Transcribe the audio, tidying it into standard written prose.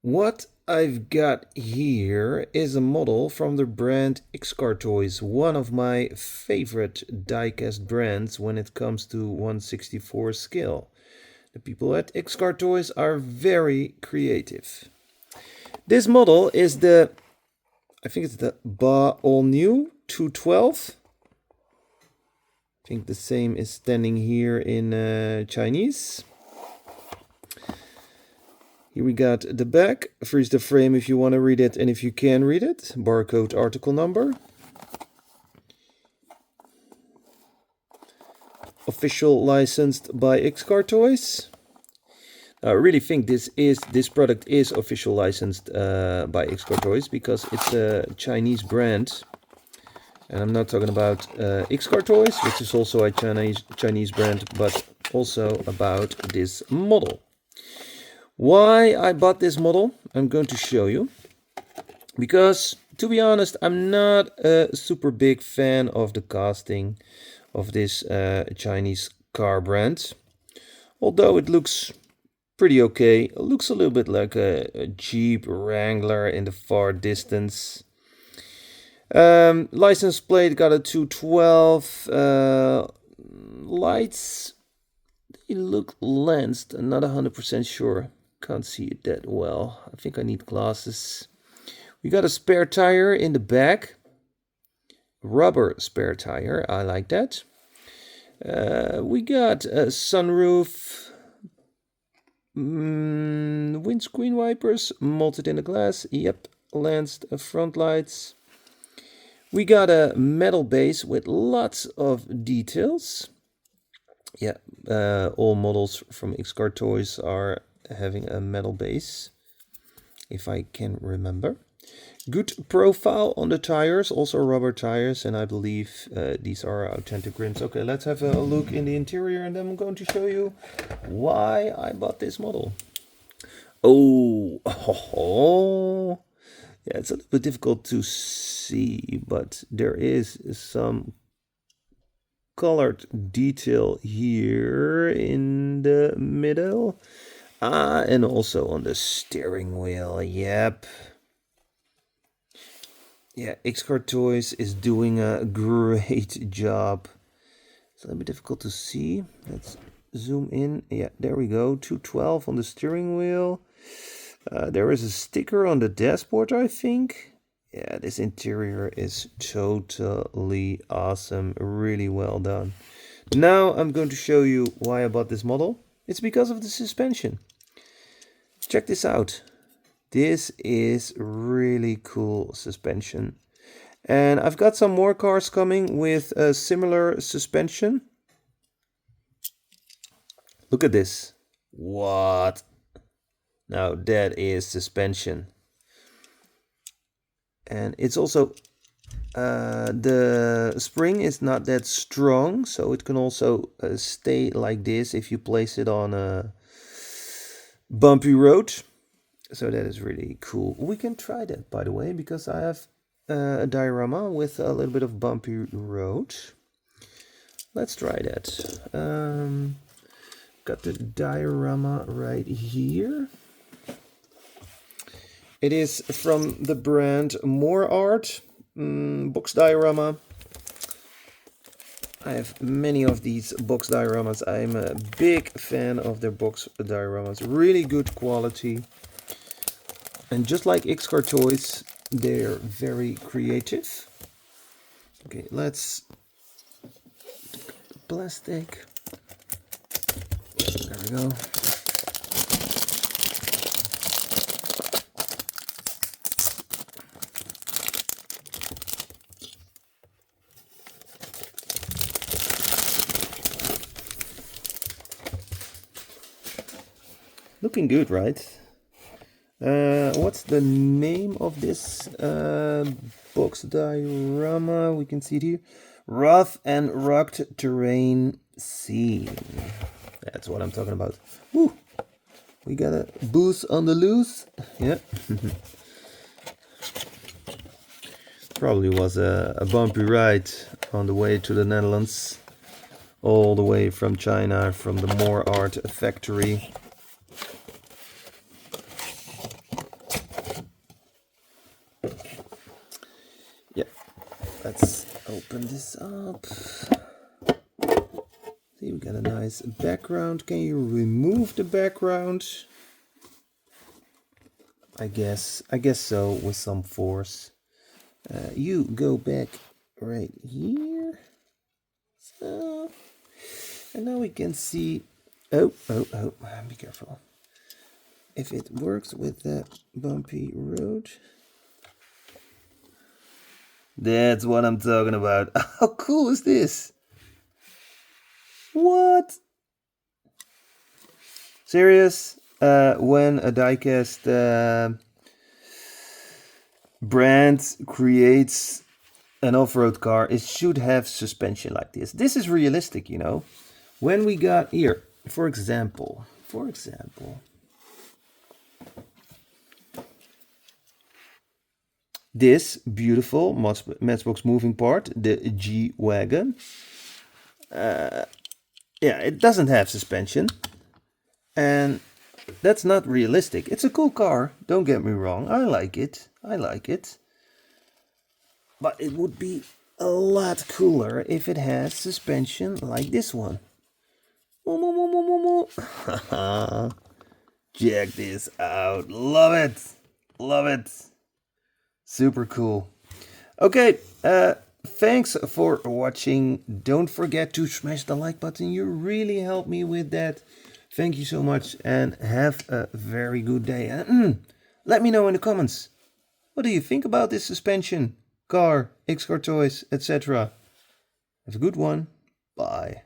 What I've got here is a model from the brand Xcartoys, one of my favorite diecast brands when it comes to 1/64 scale. The people at Xcartoys are very creative. This model is I think it's the Baw All New 212. I think the same is standing here in Chinese. Here we got the back, freeze the frame if you want to read it and if you can read it, barcode article number. Official licensed by Xcartoys. I really think this product is official licensed by Xcartoys because it's a Chinese brand. And I'm not talking about Xcartoys, which is also a Chinese brand, but also about this model. Why I bought this model, I'm going to show you. Because, to be honest, I'm not a super big fan of the casting of this Chinese car brand. Although it looks pretty okay. It looks a little bit like a Jeep Wrangler in the far distance. License plate got a 212. Lights, they look lensed. I'm not 100% sure. Can't see it that well. I think I need glasses. We got a spare tire in the back. Rubber spare tire. I like that. We got a sunroof. Windscreen wipers molded in the glass. Yep. Lensed front lights. We got a metal base with lots of details. Yeah, all models from Xcartoys are having a metal base, if I can remember. Good profile on the tires, also rubber tires, and I believe these are authentic rims. Okay, let's have a look in the interior, and then I'm going to show you why I bought this model. Oh. Yeah, it's a little bit difficult to see, but there is some colored detail here in the middle. And also on the steering wheel, yep. Yeah, Xcartoys is doing a great job. It's a little bit difficult to see. Let's zoom in. Yeah, there we go. 212 on the steering wheel. There is a sticker on the dashboard, I think. Yeah, this interior is totally awesome. Really well done. Now I'm going to show you why I bought this model. It's because of the suspension. Check this out. This is really cool suspension. And I've got some more cars coming with a similar suspension. Look at this. What? Now that is suspension. And it's also, the spring is not that strong, so it can also stay like this if you place it on a bumpy road. So that is really cool. We can try that, by the way, because I have a diorama with a little bit of bumpy road. Let's try that. Got the diorama right here. It is from the brand More Art, box diorama. I have many of these box dioramas. I'm a big fan of their box dioramas. Really good quality. And just like Xcartoys, they're very creative. Okay, let's plastic. There we go. Looking good, right? What's the name of this box diorama? We can see it here. Rough and rugged terrain scene. That's what I'm talking about. Woo! We got a boost on the loose. Yeah. Probably was a bumpy ride on the way to the Netherlands. All the way from China, from the More Art factory. let's open this up. See, we got a nice background. Can you remove the background? I guess so, with some force. You go back right here. So, and now we can see. Oh! Be careful. If it works with that bumpy road. That's what I'm talking about. How cool is this? What? Serious? When a diecast brand creates an off-road car, it should have suspension like this. This is realistic, you know. When we got here, for example, this beautiful Matchbox moving part, the G-Wagon. Yeah, it doesn't have suspension. And that's not realistic. It's a cool car, don't get me wrong. I like it. But it would be a lot cooler if it has suspension like this one. Check this out. Love it. Super cool. Okay, thanks for watching. Don't forget to smash the like button. You really help me with that. Thank you so much and have a very good day. Let me know in the comments. What do you think about this suspension, car, Xcartoys, etc.? Have a good one. Bye.